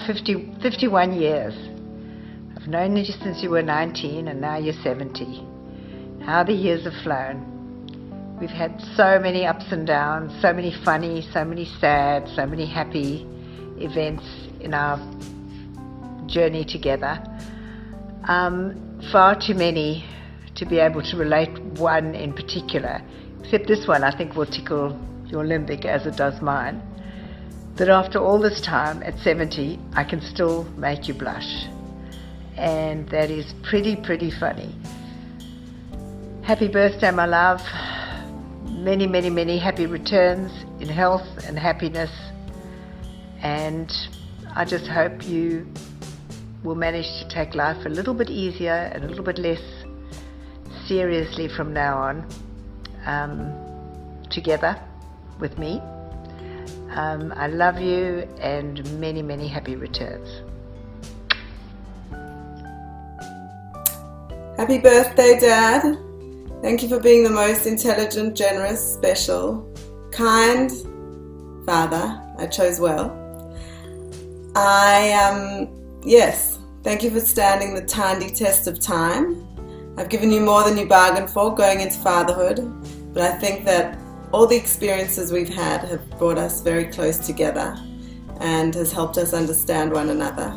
51 years. I've known you since you were 19 and now you're 70. How the years have flown. We've had so many ups and downs, so many funny, so many sad, so many happy events in our journey together. Far too many to be able to relate one in particular, except this one I think will tickle your limbic as it does mine. That after all this time, at 70, I can still make you blush. And that is pretty funny. Happy birthday, my love. Many, many, many happy returns in health and happiness. And I just hope you will manage to take life a little bit easier and a little bit less seriously from now on, together with me. I love you and many, many happy returns. Happy birthday, Dad. Thank you for being the most intelligent, generous, special, kind father. I chose well. Yes, thank you for standing the Tandy test of time. I've given you more than you bargained for going into fatherhood, but I think that all the experiences we've had have brought us very close together and has helped us understand one another.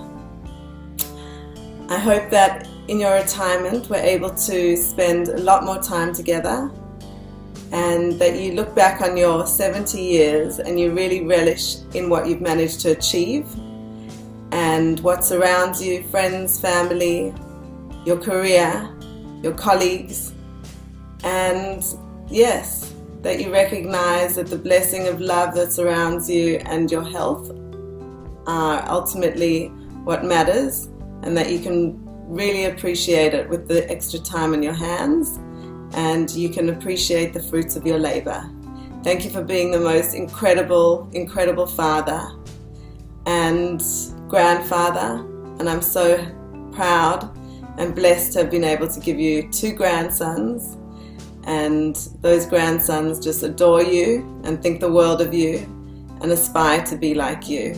I hope that in your retirement we're able to spend a lot more time together and that you look back on your 70 years and you really relish in what you've managed to achieve and what surrounds you, friends, family, your career, your colleagues, and yes, that you recognize that the blessing of love that surrounds you and your health are ultimately what matters, and that you can really appreciate it with the extra time in your hands, and you can appreciate the fruits of your labor. Thank you for being the most incredible father and grandfather, and I'm so proud and blessed to have been able to give you 2 grandsons, and those grandsons just adore you and think the world of you and aspire to be like you.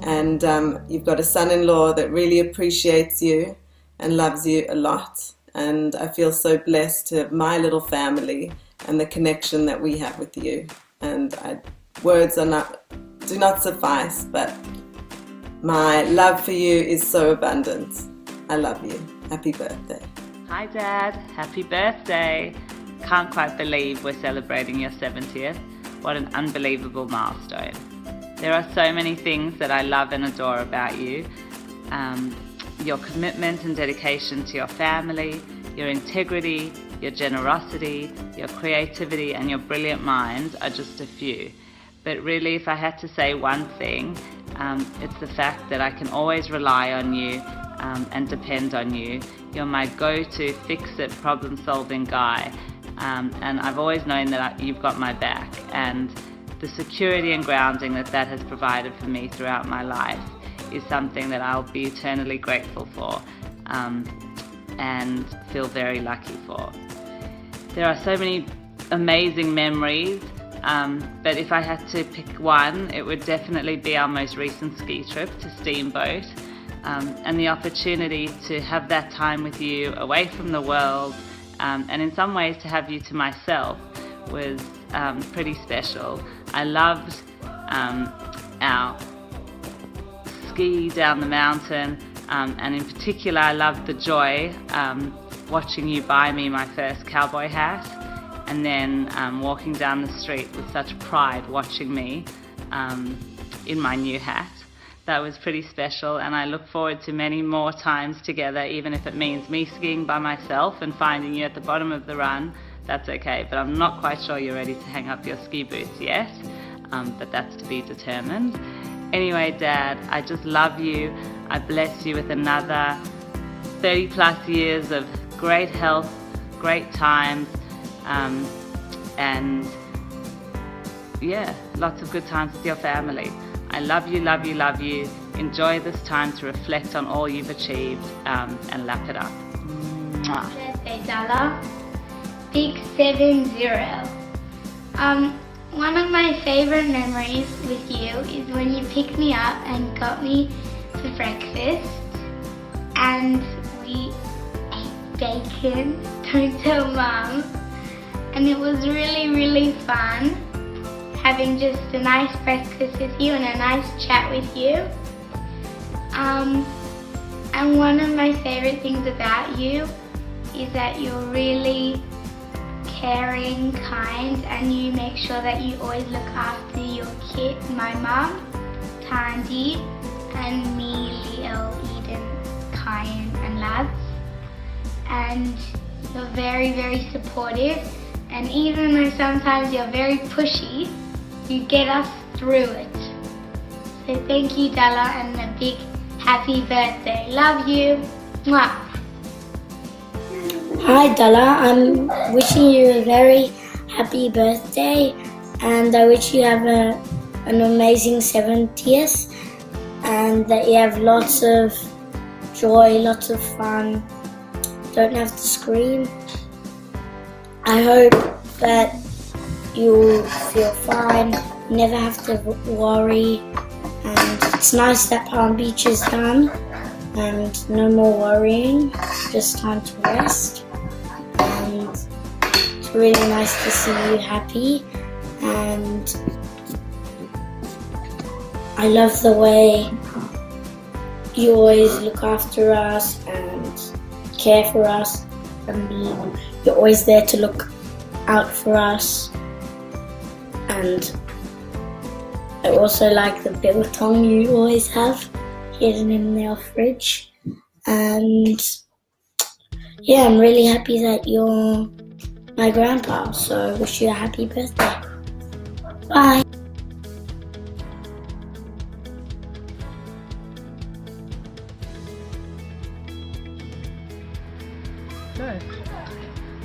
And you've got a son-in-law that really appreciates you and loves you a lot, and I feel so blessed to have my little family and the connection that we have with you. And words do not suffice, but my love for you is so abundant. I love you. Happy birthday. Hi Dad, happy birthday. Can't quite believe we're celebrating your 70th. What an unbelievable milestone. There are so many things that I love and adore about you. Your commitment and dedication to your family, your integrity, your generosity, your creativity and your brilliant mind are just a few. But really, if I had to say one thing, it's the fact that I can always rely on you and depend on you. You're my go-to fix-it, problem-solving guy. And I've always known that you've got my back, and the security and grounding that has provided for me throughout my life is something that I'll be eternally grateful for and feel very lucky for. There are so many amazing memories, but if I had to pick one, it would definitely be our most recent ski trip to Steamboat, and the opportunity to have that time with you away from the world, and in some ways to have you to myself was pretty special. I loved our ski down the mountain, and in particular I loved the joy watching you buy me my first cowboy hat, and then walking down the street with such pride watching me in my new hat. That was pretty special, and I look forward to many more times together, even if it means me skiing by myself and finding you at the bottom of the run. That's okay, but I'm not quite sure you're ready to hang up your ski boots yet, but that's to be determined. Anyway, Dad, I just love you. I bless you with another 30 plus years of great health, great times, and yeah, lots of good times with your family. I love you, love you, love you. Enjoy this time to reflect on all you've achieved, and lap it up. Mwah. Birthday, Dala. Big 70. One of my favorite memories with you is when you picked me up and got me for breakfast, and we ate bacon, don't tell Mum, and it was really, really fun having just a nice breakfast with you and a nice chat with you. And one of my favourite things about you is that you're really caring, kind, and you make sure that you always look after your kid, my mum, Tandy, and me, Leo, Eden, Kyan, and lads. And you're very, very supportive, and even though sometimes you're very pushy, you get us through it. So thank you, Della, and a big happy birthday. Love you. Mwah. Hi Della, I'm wishing you a very happy birthday, and I wish you have an amazing 70th, and that you have lots of joy, lots of fun, don't have to scream. I hope that you'll feel fine, never have to worry, and it's nice that Palm Beach is done and no more worrying, just time to rest. And it's really nice to see you happy, and I love the way you always look after us and care for us, and you're always there to look out for us. And I also like the biltong you always have hidden in your fridge. And yeah, I'm really happy that you're my grandpa, so I wish you a happy birthday. Bye.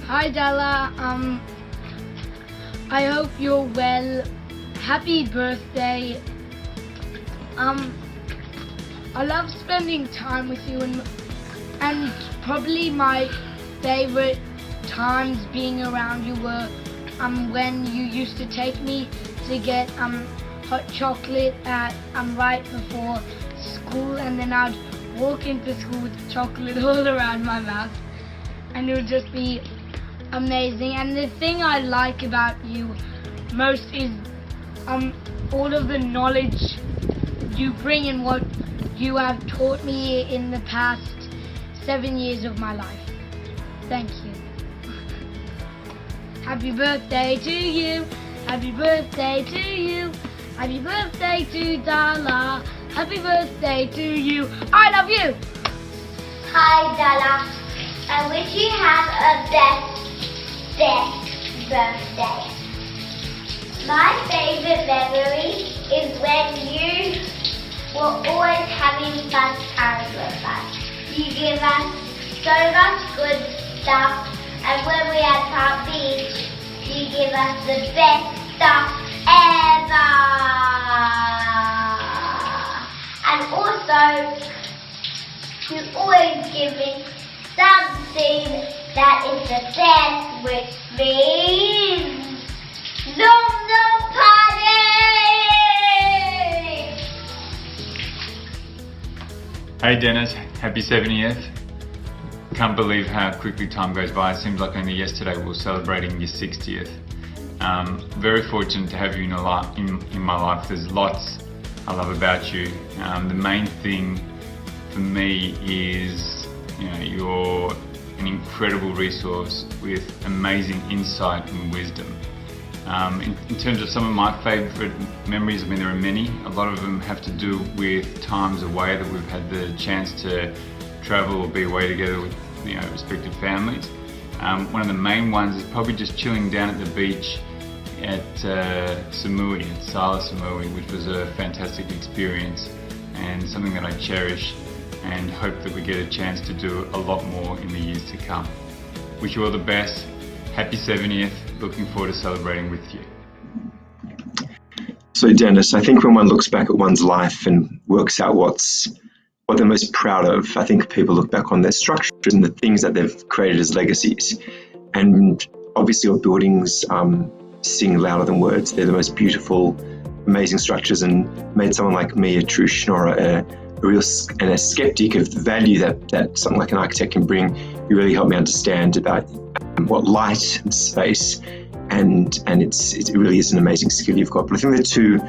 Hi Della, I hope you're well. Happy birthday. I love spending time with you, and probably my favorite times being around you were when you used to take me to get hot chocolate at right before school, and then I'd walk into school with chocolate all around my mouth, and it would just be amazing. And the thing I like about you most is all of the knowledge you bring and what you have taught me in the past 7 years of my life. Thank you. Happy birthday to you. Happy birthday to you. Happy birthday to Dala. Happy birthday to you. I love you. Hi Della, I wish you have a best birthday. My favourite memory is when you were always having fun times with us. You give us so much good stuff, and when we had Palm Beach, you give us the best stuff ever. And also, you always give me something that is the best, which means Nom Party! Hey Dennis, happy 70th. Can't believe how quickly time goes by. It seems like only yesterday we were celebrating your 60th. Very fortunate to have you in my life. There's lots I love about you. The main thing for me is, you're an incredible resource with amazing insight and wisdom. In terms of some of my favourite memories, there are many. A lot of them have to do with times away that we've had the chance to travel or be away together with respective families. One of the main ones is probably just chilling down at the beach at Samui, at Sala Samui, which was a fantastic experience and something that I cherish and hope that we get a chance to do a lot more in the years to come. Wish you all the best. Happy 70th. Looking forward to celebrating with you. So Dennis, I think when one looks back at one's life and works out what they're most proud of, I think people look back on their structures and the things that they've created as legacies. And obviously your buildings sing louder than words. They're the most beautiful, amazing structures, and made someone like me, a true Schnorrer, and a skeptic of the value that something like an architect can bring. You really helped me understand about what light and space, and it really is an amazing skill you've got. But I think the two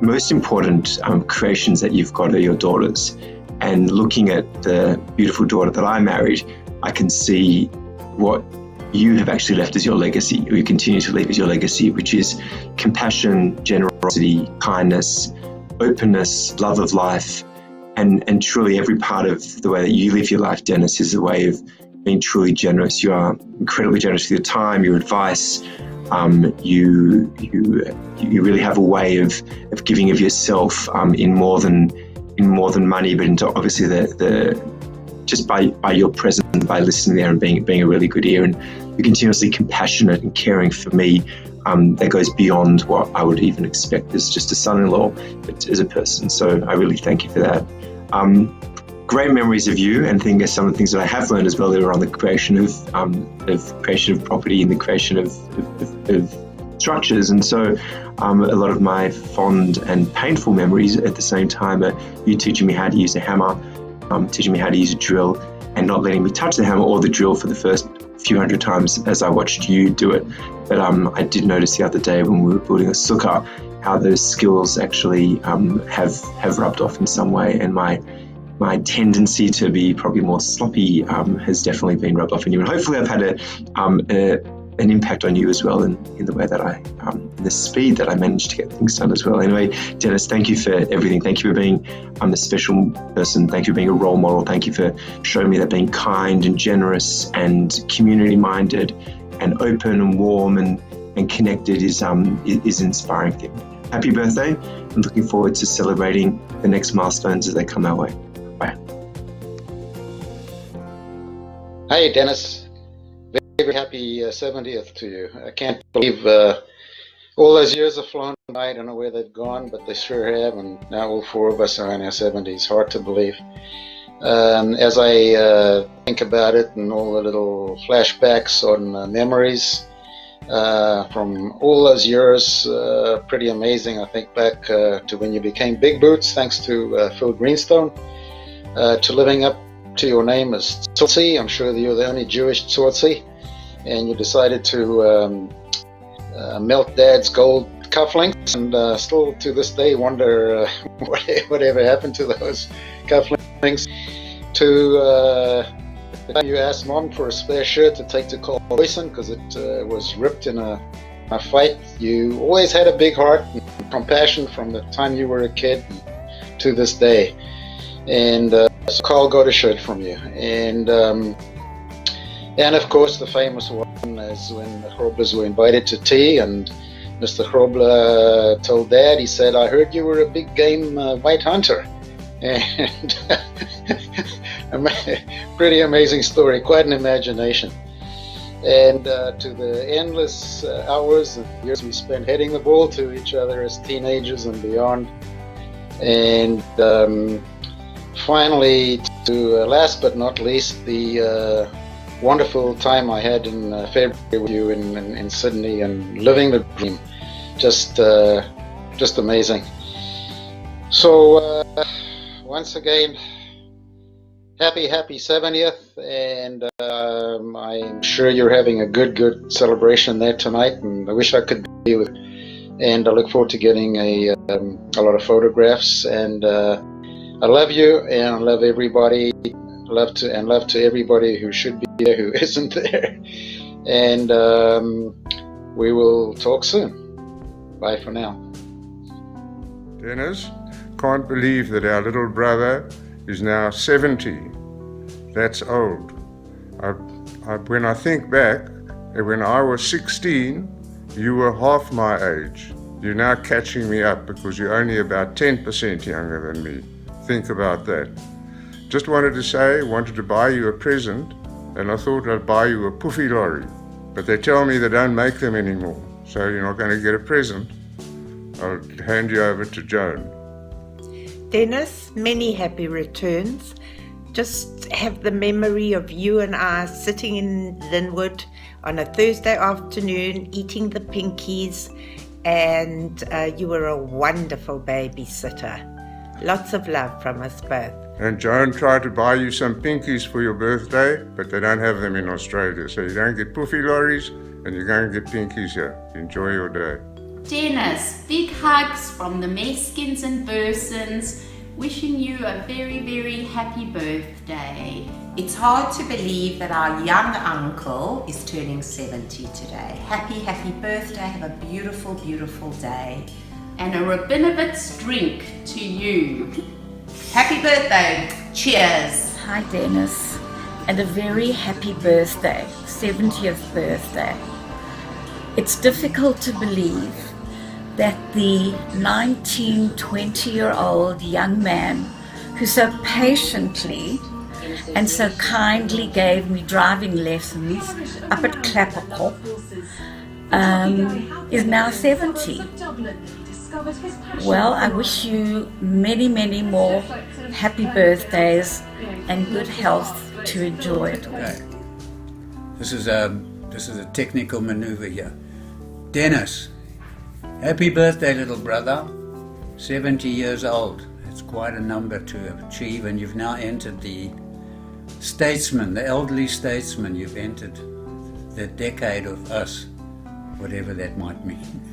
most important creations that you've got are your daughters. And looking at the beautiful daughter that I married, I can see what you have actually left as your legacy, or you continue to leave as your legacy, which is compassion, generosity, kindness, openness, love of life, and truly every part of the way that you live your life, Dennis, is a way of being truly generous. You are incredibly generous with your time, your advice. You really have a way of giving of yourself in more than money, but into obviously the just by your presence, by listening there and being a really good ear, and you're continuously compassionate and caring for me. That goes beyond what I would even expect as just a son-in-law, but as a person. So I really thank you for that. Great memories of you, and I think some of the things that I have learned as well are on the creation of property and the creation of structures. And so a lot of my fond and painful memories at the same time are you teaching me how to use a hammer, teaching me how to use a drill, and not letting me touch the hammer or the drill for the first few hundred times as I watched you do it. But I did notice the other day when we were building a sukkah how those skills actually have rubbed off in some way, and my tendency to be probably more sloppy has definitely been rubbed off in you. And hopefully I've had an impact on you as well in the way that the speed that I managed to get things done as well. Anyway, Dennis, thank you for everything. Thank you for being a special person. Thank you for being a role model. Thank you for showing me that being kind and generous and community-minded and open and warm and connected is an inspiring thing. Happy birthday. I'm looking forward to celebrating the next milestones as they come our way. Bye. Hey, Dennis. Very happy 70th to you. I can't believe all those years have flown by. I don't know where they've gone, but they sure have, and now all four of us are in our 70s. Hard to believe. As I think about it and all the little flashbacks on memories from all those years, pretty amazing. I think back to when you became Big Boots, thanks to Phil Greenstone, to living up to your name as Tzotzi. I'm sure that you're the only Jewish Tzotzi, and you decided to melt Dad's gold cufflinks, and still to this day wonder whatever happened to those cufflinks. To you asked Mom for a spare shirt to take to Cole Boyson because it was ripped in a fight. You always had a big heart and compassion from the time you were a kid to this day. And so Carl got a shirt from you. And of course the famous one is when the Groblers were invited to tea, and Mr. Grobler told Dad, he said, "I heard you were a big game white hunter." And pretty amazing story, quite an imagination. And to the endless hours and years we spent heading the ball to each other as teenagers and beyond. And finally, to last but not least, the wonderful time I had in February with you in Sydney and living the dream. Just amazing. So once again, happy 70th, and I'm sure you're having a good celebration there tonight, and I wish I could be with you. And I look forward to getting a lot of photographs, and I love you, and I love everybody. Love to everybody who should be there, who isn't there. And we will talk soon. Bye for now. Dennis, can't believe that our little brother is now 70. That's old. When I think back, when I was 16, you were half my age. You're now catching me up because you're only about 10% younger than me. Think about that. Just wanted to buy you a present, and I thought I'd buy you a puffy lorry. But they tell me they don't make them anymore, so you're not going to get a present. I'll hand you over to Joan. Dennis, many happy returns. Just have the memory of you and I sitting in Linwood on a Thursday afternoon eating the pinkies, and you were a wonderful babysitter. Lots of love from us both. And Joan tried to buy you some pinkies for your birthday, but they don't have them in Australia. So you don't get puffy lorries and you go and get pinkies here. Enjoy your day. Dennis, big hugs from the Meskins and Bursons, wishing you a very, very happy birthday. It's hard to believe that our young uncle is turning 70 today. Happy, happy birthday. Have a beautiful, beautiful day. And a Rabinowitz drink to you. Happy birthday. Cheers. Hi Dennis, and a very happy birthday, 70th birthday. It's difficult to believe that the 19, 20-year-old young man who so patiently and so kindly gave me driving lessons up at Klapperkop is now 70. Well, I wish you many, many more happy birthdays and good health to enjoy it all. Okay. This is a technical maneuver here. Dennis, happy birthday, little brother. 70 years old. It's quite a number to achieve, and you've now entered the statesman, the elderly statesman. You've entered the decade of us, whatever that might mean.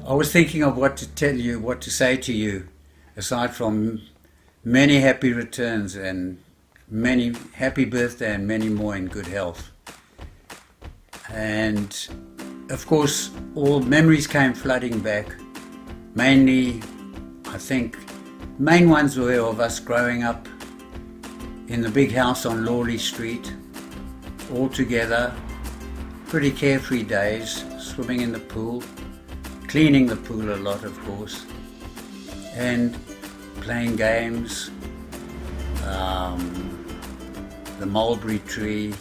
I was thinking of what to tell you, what to say to you, aside from many happy returns and many happy birthday and many more in good health. And of course, all memories came flooding back. Mainly, I think, main ones were of us growing up in the big house on Lawley Street, all together, pretty carefree days, swimming in the pool, cleaning the pool a lot, of course, and playing games, the mulberry tree,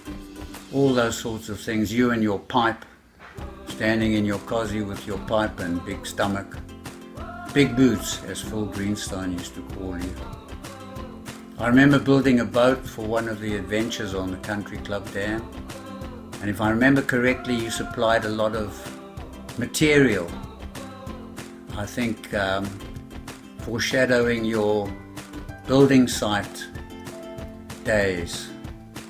all those sorts of things. You and your pipe, standing in your cosy with your pipe and big stomach, big boots, as Phil Greenstein used to call you. I remember building a boat for one of the adventures on the Country Club Dam, and if I remember correctly, you supplied a lot of material, I think foreshadowing your building site days,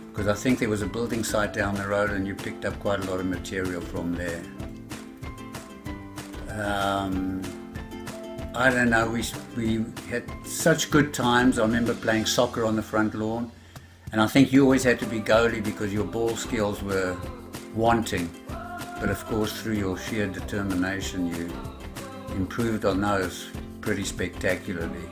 because I think there was a building site down the road and you picked up quite a lot of material from there. I don't know, we had such good times. I remember playing soccer on the front lawn, and I think you always had to be goalie because your ball skills were wanting, but of course through your sheer determination you improved on those pretty spectacularly.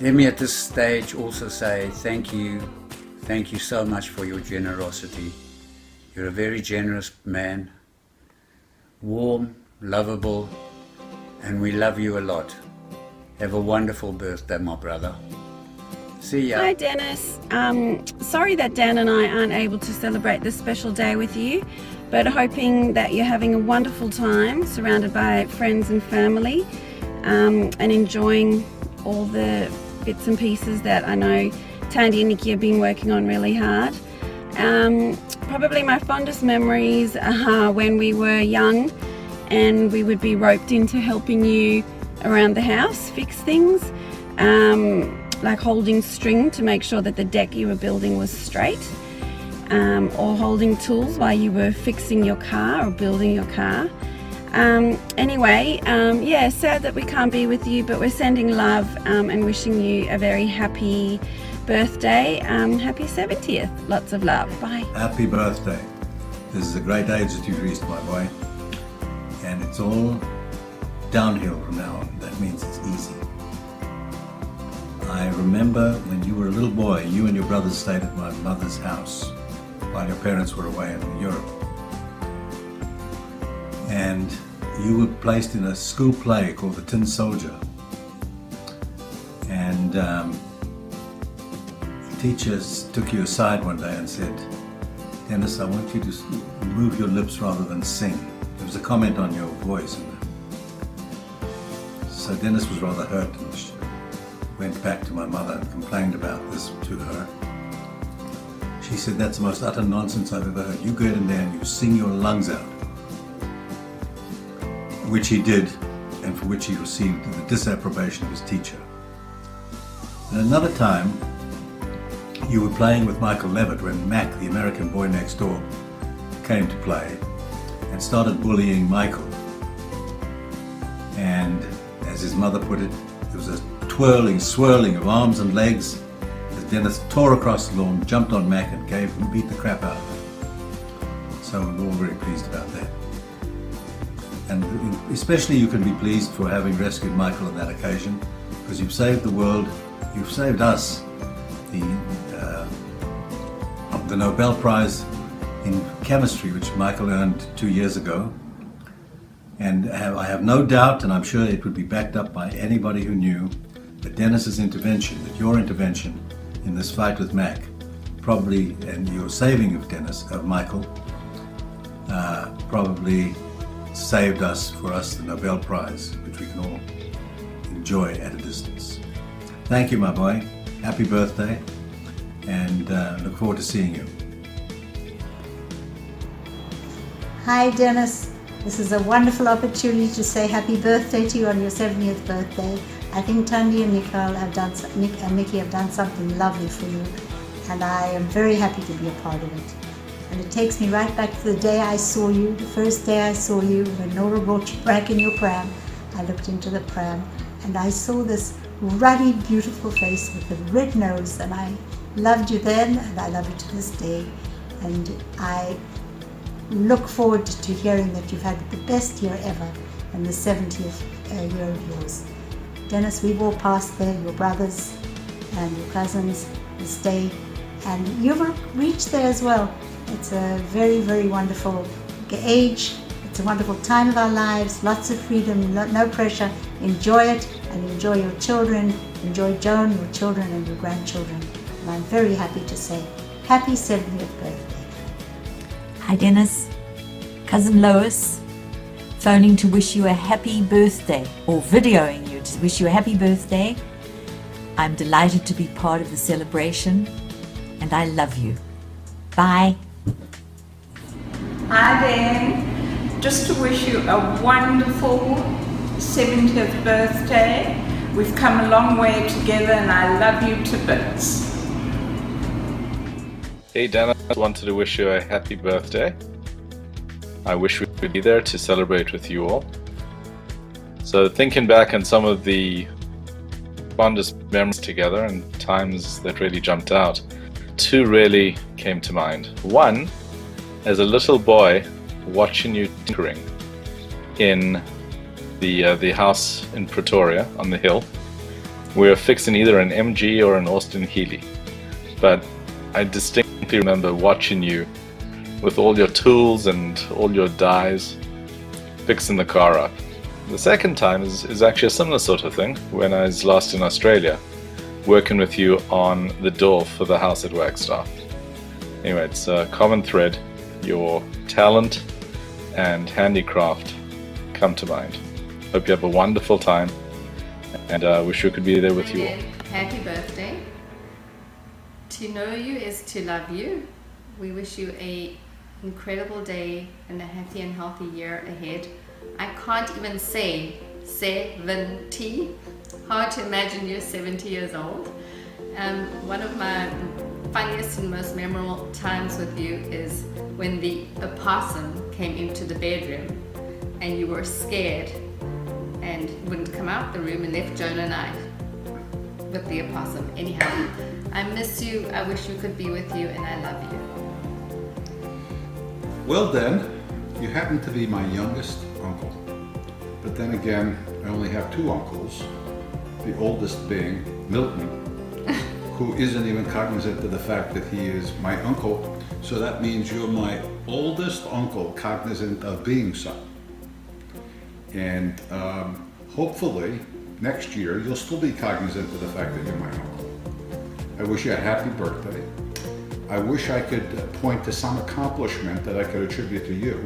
Let me at this stage also say thank you so much for your generosity. You're a very generous man, warm, lovable, and we love you a lot. Have a wonderful birthday, my brother. See ya. Hi Dennis, sorry that Dan and I aren't able to celebrate this special day with you, but hoping that you're having a wonderful time surrounded by friends and family, and enjoying all the bits and pieces that I know Tandy and Nikki have been working on really hard. Probably my fondest memories are when we were young and we would be roped into helping you around the house fix things, like holding string to make sure that the deck you were building was straight, or holding tools while you were fixing your car or building your car. Anyway, yeah, sad that we can't be with you, but we're sending love and wishing you a very happy birthday. Happy 70th. Lots of love. Bye. Happy birthday. This is a great age that you've reached, my boy. And it's all downhill from now on. That means it's easy. I remember when you were a little boy, you and your brothers stayed at my mother's house while your parents were away in Europe. And you were placed in a school play called The Tin Soldier. And the teachers took you aside one day and said, Dennis, I want you to move your lips rather than sing. There was a comment on your voice. So Dennis was rather hurt and went back to my mother and complained about this to her. She said, that's the most utter nonsense I've ever heard. You go in there and you sing your lungs out. which he did and for which he received the disapprobation of his teacher. And another time, you were playing with Michael Levitt when Mac, the American boy next door, came to play and started bullying Michael. And as his mother put it, there was a twirling, swirling of arms and legs as Dennis tore across the lawn, jumped on Mac and beat the crap out of him. So we're all very pleased about that. And especially you can be pleased for having rescued Michael on that occasion, because you've saved the world, you've saved us the Nobel Prize in Chemistry, which Michael earned 2 years ago. And I have no doubt, and I'm sure it would be backed up by anybody who knew, that Dennis's intervention, that your intervention in this fight with Mac, probably, and your saving of Michael, probably saved for us the Nobel Prize, which we can all enjoy at a distance. Thank you, my boy. Happy birthday, and look forward to seeing you. Hi, Dennis. This is a wonderful opportunity to say happy birthday to you on your 70th birthday. I think Tandy and Nick and Nikki have done something lovely for you, and I am very happy to be a part of it. And it takes me right back to the day I saw you, the first day I saw you, when Nora brought you back in your pram. I looked into the pram and I saw this ruddy, beautiful face with a red nose, and I loved you then and I love you to this day. And I look forward to hearing that you've had the best year ever in the 70th year of yours. Dennis, we've all passed there, your brothers and your cousins this day, and you've reached there as well. It's a very, very wonderful age. It's a wonderful time of our lives, lots of freedom, no pressure. Enjoy it and enjoy your children. Enjoy Joan, your children and your grandchildren. And I'm very happy to say happy 70th birthday. Hi Dennis, Cousin Lois, phoning to wish you a happy birthday, or videoing you to wish you a happy birthday. I'm delighted to be part of the celebration, and I love you. Bye. Hi Dan, just to wish you a wonderful 70th birthday. We've come a long way together and I love you to bits. Hey Dennis, I wanted to wish you a happy birthday. I wish we could be there to celebrate with you all. So thinking back on some of the fondest memories together and times that really jumped out, two really came to mind. One, as a little boy watching you tinkering in the house in Pretoria on the hill. We were fixing either an MG or an Austin Healey, but I distinctly remember watching you with all your tools and all your dies fixing the car up. The second time is actually a similar sort of thing when I was last in Australia, working with you on the door for the house at Wagstaff. Anyway, it's a common thread. Your talent and handicraft come to mind. Hope you have a wonderful time, and wish we could be there with you all. Happy birthday. To know you is to love you. We wish you an incredible day and a happy and healthy year ahead. I can't even say 70. Hard to imagine you're 70 years old. One of my funniest and most memorable times with you is when the opossum came into the bedroom and you were scared and wouldn't come out the room and left Jonah and I with the opossum. Anyhow, I miss you, I wish you could be with you, and I love you. Well then, you happen to be my youngest uncle. But then again, I only have two uncles, the oldest being Milton, who isn't even cognizant of the fact that he is my uncle. So that means you're my oldest uncle cognizant of being so. And hopefully next year you'll still be cognizant of the fact that you're my uncle. I wish you a happy birthday. I wish I could point to some accomplishment that I could attribute to you,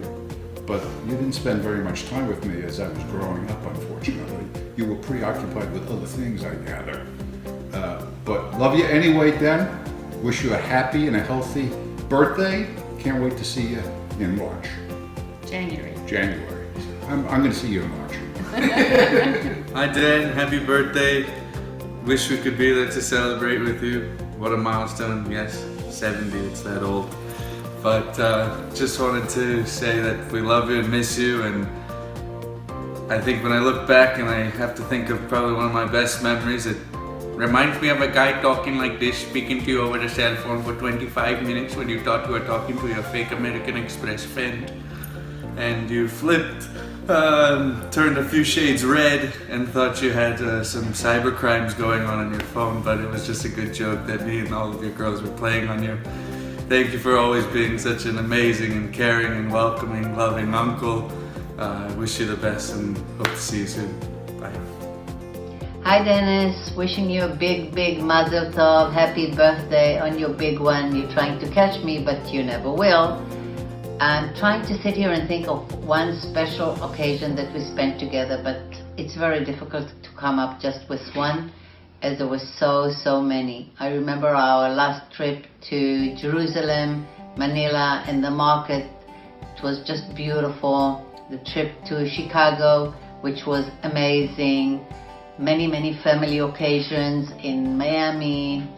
but you didn't spend very much time with me as I was growing up, unfortunately. You were preoccupied with other things, I gather. But love you anyway, Den. Wish you a happy and a healthy birthday. Can't wait to see you in March. January. January. I'm going to see you in March. Hi Dan, happy birthday. Wish we could be there to celebrate with you. What a milestone, yes, 70, it's that old. But just wanted to say that we love you and miss you, and I think when I look back and I have to think of probably one of my best memories, it reminds me of a guy talking like this, speaking to you over the cell phone for 25 minutes when you thought you were talking to your fake American Express friend. And you flipped, turned a few shades red and thought you had some cyber crimes going on your phone, but it was just a good joke that me and all of your girls were playing on you. Thank you for always being such an amazing and caring and welcoming, loving uncle. I wish you the best and hope to see you soon. Bye. Hi Dennis, wishing you a big Mazel Tov, happy birthday on your big one. You're trying to catch me, but you never will. I'm trying to sit here and think of one special occasion that we spent together, but it's very difficult to come up just with one, as there was so many. I remember our last trip to Jerusalem, Manila, and the market. It was just beautiful. The trip to Chicago, which was amazing. Many family occasions in Miami,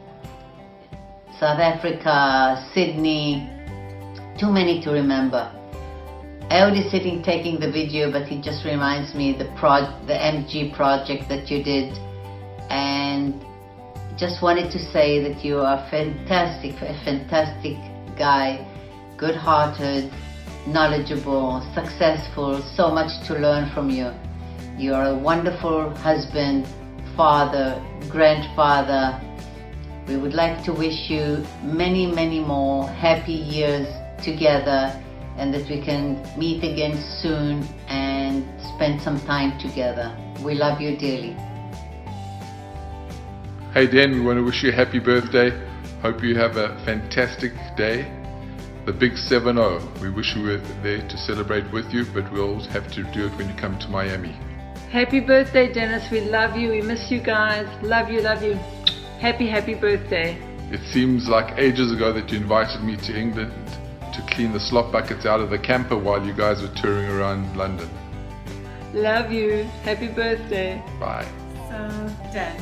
South Africa, Sydney. Too many to remember. Ehud is sitting taking the video, but he just reminds me the MG project that you did, and just wanted to say that you are a fantastic guy, good-hearted, knowledgeable, successful, so much to learn from you. You are a wonderful husband, father, grandfather. We would like to wish you many more happy years together, and that we can meet again soon and spend some time together. We love you dearly. Hey Dan, we want to wish you a happy birthday. Hope you have a fantastic day. The big 7-0. We wish we were there to celebrate with you, but we'll have to do it when you come to Miami. Happy birthday, Dennis. We love you. We miss you guys. Love you. Happy birthday. It seems like ages ago that you invited me to England to clean the slop buckets out of the camper while you guys were touring around London. Love you. Happy birthday. Bye. So, Dan,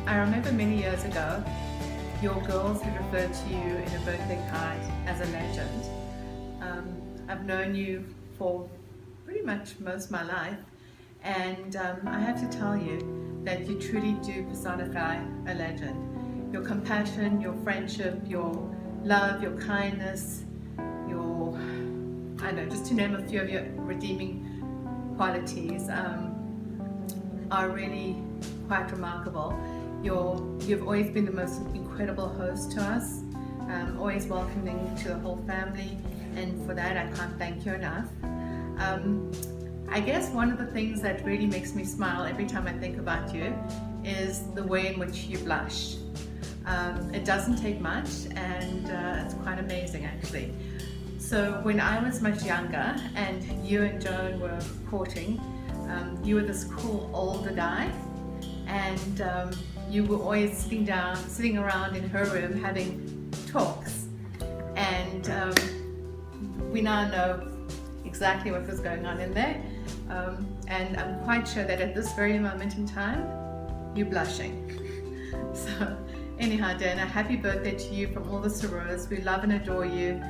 I remember many years ago, your girls had referred to you in a birthday card as a legend. I've known you for pretty much most of my life, and I have to tell you that you truly do personify a legend. Your compassion, your friendship, your love, your kindness, just to name a few of your redeeming qualities are really quite remarkable. You've always been the most incredible host to us, always welcoming to the whole family, and for that I can't thank you enough. I guess one of the things that really makes me smile every time I think about you is the way in which you blush. It doesn't take much, and it's quite amazing actually. So when I was much younger and you and Joan were courting, you were this cool older guy, and you were always sitting around in her room having talks, and we now know exactly what was going on in there, and I'm quite sure that at this very moment in time you're blushing. So anyhow, Dana, happy birthday to you from all the Sorors. We love and adore you.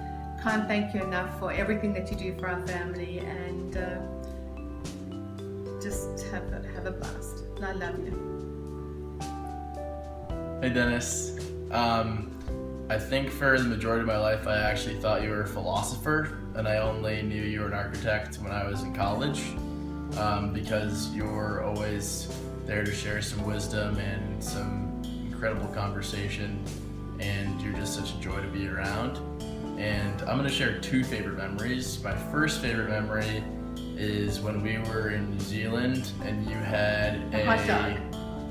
Can't thank you enough for everything that you do for our family, and just have a blast. I love you. Hey Dennis, I think for the majority of my life I actually thought you were a philosopher, and I only knew you were an architect when I was in college, because you were always there to share some wisdom and some incredible conversation, and you're just such a joy to be around. And I'm going to share two favorite memories. My first favorite memory is when we were in New Zealand and you had a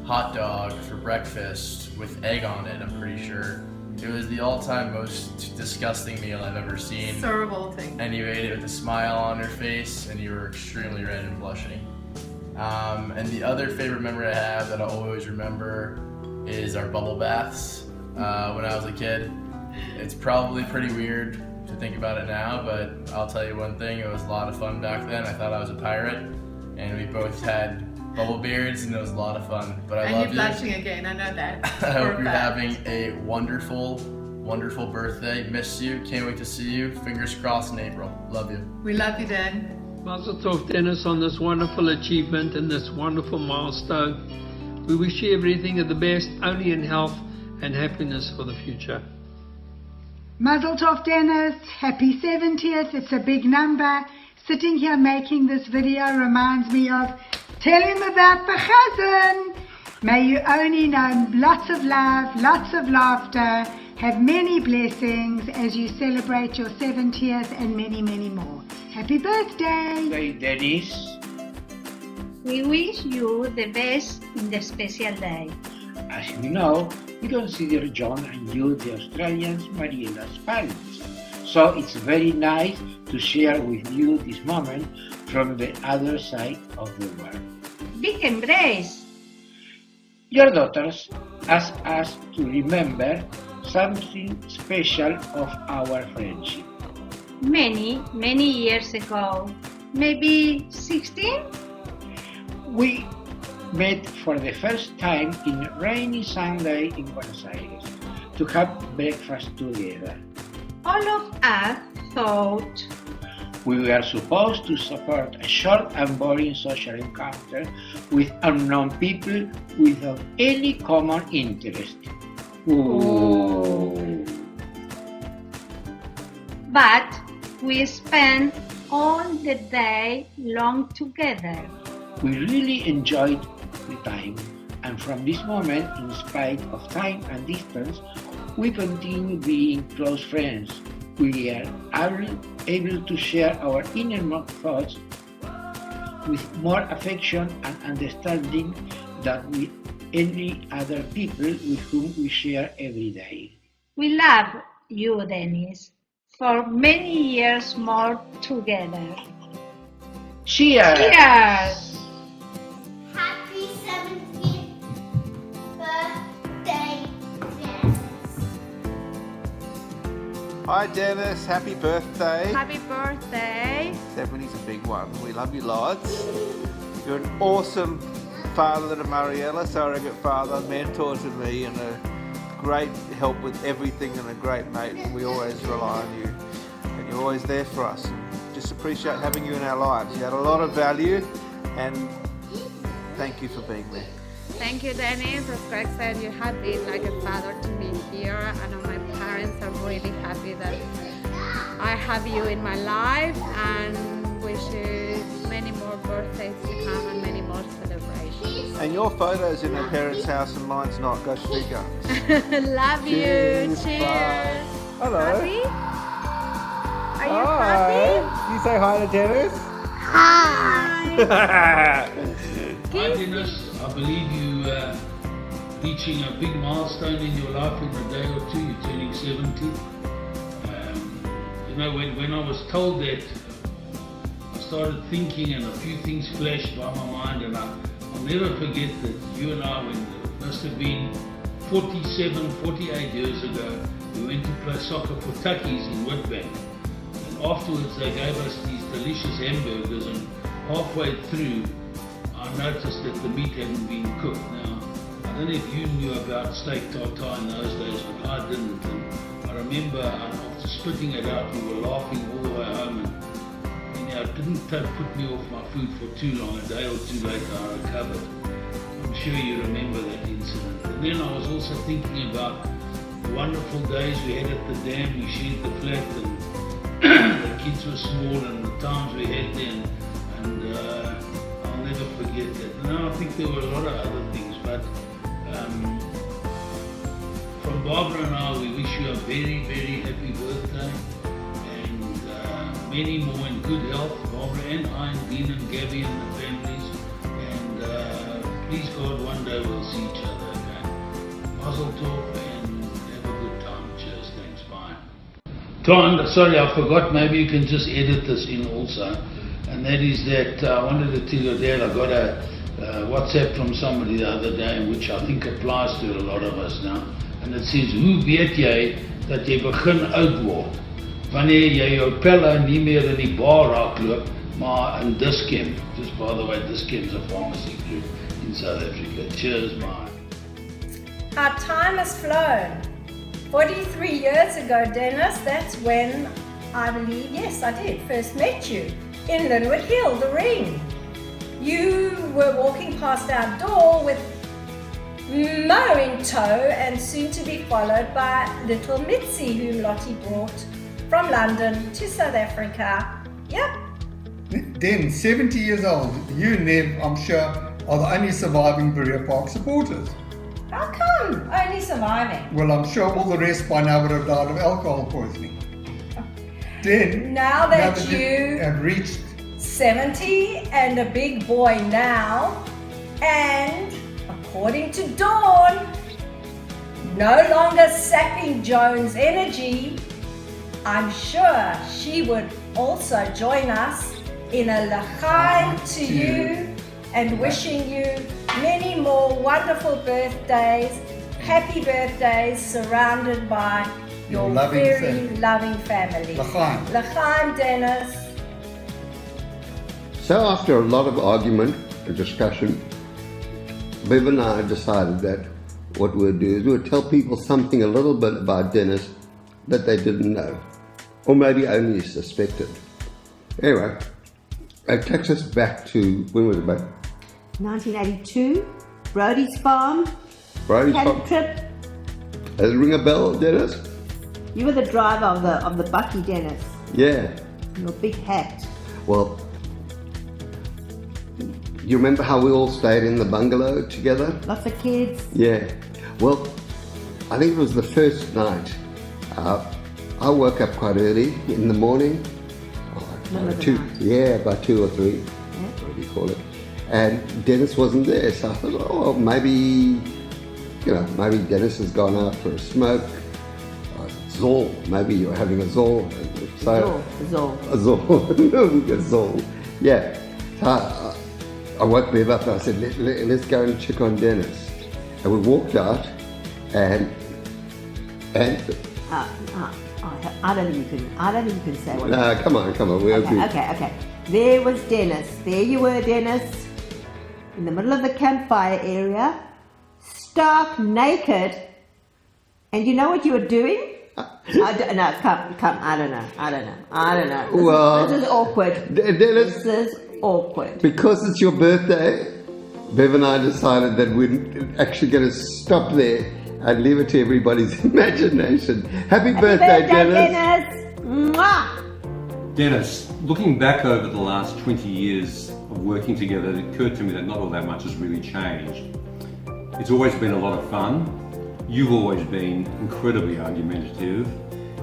hot dog for breakfast with egg on it, I'm pretty sure. It was the all-time most disgusting meal I've ever seen. So revolting. And you ate it with a smile on your face, and you were extremely red and blushing. And the other favorite memory I have that I'll always remember is our bubble baths when I was a kid. It's probably pretty weird to think about it now, but I'll tell you one thing, it was a lot of fun back then. I thought I was a pirate, and we both had bubble beards, and it was a lot of fun. But I love you. And you're blushing again, I know that. I hope you're having a wonderful, wonderful birthday. Miss you, can't wait to see you. Fingers crossed in April. Love you. We love you, Dan. Mazel tov, Dennis, on this wonderful achievement and this wonderful milestone. We wish you everything of the best, only in health and happiness for the future. Mazel tov, Dennis. Happy 70th. It's a big number. Sitting here making this video reminds me of tell him about the chazan. May you only know lots of love, lots of laughter, have many blessings as you celebrate your 70th and many, many more. Happy birthday! Hey, Dennis. We wish you the best in the special day. As you know, we consider John and you, the Australians, Mariella's parents. So it's very nice to share with you this moment from the other side of the world. Big embrace! Your daughters ask us to remember something special of our friendship. Many, many years ago, maybe 16? We met for the first time in a rainy Sunday in Buenos Aires to have breakfast together. All of us thought we were supposed to support a short and boring social encounter with unknown people without any common interest. Ooh. But we spent all the day long together. We really enjoyed the time, and from this moment, in spite of time and distance, we continue being close friends. We are able to share our innermost thoughts with more affection and understanding than with any other people with whom we share every day. We love you, Dennis, for many years more together. Cheers! Cheers! Happy 70th birthday, Dennis. Hi Dennis, happy birthday. Happy birthday. 70's a big one. We love you lots. You're an awesome father to Mariella, surrogate father, mentor to me, and a great help with everything and a great mate. And we always rely on you. And you're always there for us. Just appreciate having you in our lives. You had a lot of value, and thank you for being there. Thank you, Dennis. As Greg said, you have been like a father to me here. I know my parents are really happy that I have you in my life, and wish you many more birthdays to come and many more celebrations. And your photo's in her parents' house and mine's not. Go figure. Love Cheers. you. Cheers. Bye. Hello. Happy? Are you Hi. You say hi to Dennis? happy? Hi. Hi Dennis, I believe you reaching a big milestone in your life in a day or two. You're turning 70. You know, when I was told that, I started thinking and a few things flashed by my mind, and I'll never forget that you and I, when it must have been 47, 48 years ago, we went to play soccer for Tuckies in Witbank. And afterwards they gave us these delicious hamburgers, and halfway through I noticed that the meat hadn't been cooked. Now, I don't know if you knew about steak tartare in those days, but I didn't. And I remember after spitting it out, we were laughing all the way home, and it didn't put me off my food for too long. A day or two later I recovered. I'm sure you remember that incident. And then I was also thinking about the wonderful days we had at the dam. We shared the flat, and the kids were small, and the times we had then, and I'll never forget that. Now I think there were a lot of other things, but from Barbara and I, we wish you a very, very happy birthday, and many more in good health, Barbara and I, and Dean and Gabby and the families, and please God, one day we'll see each other again. Mazel tov, and have a good time. Cheers, thanks, bye. Ton, sorry, I forgot, maybe you can just edit this in also, and that is that I wanted to tell your dad I got a WhatsApp from somebody the other day, which I think applies to a lot of us now, and it says, hoe weet jy dat jy begin oud word? wanneer jy jou pelle nie meer in die bar raakloop, maar in Dischem. Just by the way, Dischem's a pharmacy group in South Africa. Cheers, man. Our time has flown. 43 years ago, Dennis, that's when I believe, yes, I did, first met you in Linwood Hill, the Ring. You were walking past our door with Mo in tow and soon to be followed by little Mitzi, whom Lottie brought from London to South Africa. Yep. Then, 70 years old, you, Nev, I'm sure, are the only surviving Berea Park supporters. How come? Only surviving. Well, I'm sure all the rest by now would have died of alcohol poisoning. Then, Now that you have reached 70 and a big boy now, and according to Dawn, no longer sapping Joan's energy, I'm sure she would also join us in a l'chaim to you and wishing you many more wonderful birthdays, happy birthdays surrounded by your loving very family. loving family. L'chaim. L'chaim, Dennis. So after a lot of argument and discussion, Bev and I decided that what we'd do is we'd tell people something a little bit about Dennis that they didn't know, or maybe only suspected. Anyway, it takes us back to, when was it back? 1982, Brodie's Farm, Brodie's paddock Farm. trip. Does it ring a bell, Dennis? You were the driver of the Bucky, Dennis. Yeah. Your big hat. Well, you remember how we all stayed in the bungalow together? Lots of kids. Yeah. Well, I think it was the first night. I woke up quite early in the morning. Middle of the Two, night. yeah, by 2 or 3. What do you call it? And Dennis wasn't there, so I thought, oh, maybe Dennis has gone out for a smoke. Zol, maybe you're having a Zol. So, Zol. A Zol. A Zol. Yeah. So I woke Bev up and I said, let's go and check on Dennis. And we walked out and I don't think you can say what. no, come on, we're good. Okay. There was Dennis. There you were, Dennis, in the middle of the campfire area, stark naked. And you know what you were doing? I don't know. Well, This is awkward. Dennis, This is awkward. because it's your birthday, Bev and I decided that we're actually going to stop there and leave it to everybody's imagination. Happy birthday, Dennis. Mwah! Dennis, looking back over the last 20 years of working together, it occurred to me that not all that much has really changed. It's always been a lot of fun. You've always been incredibly argumentative,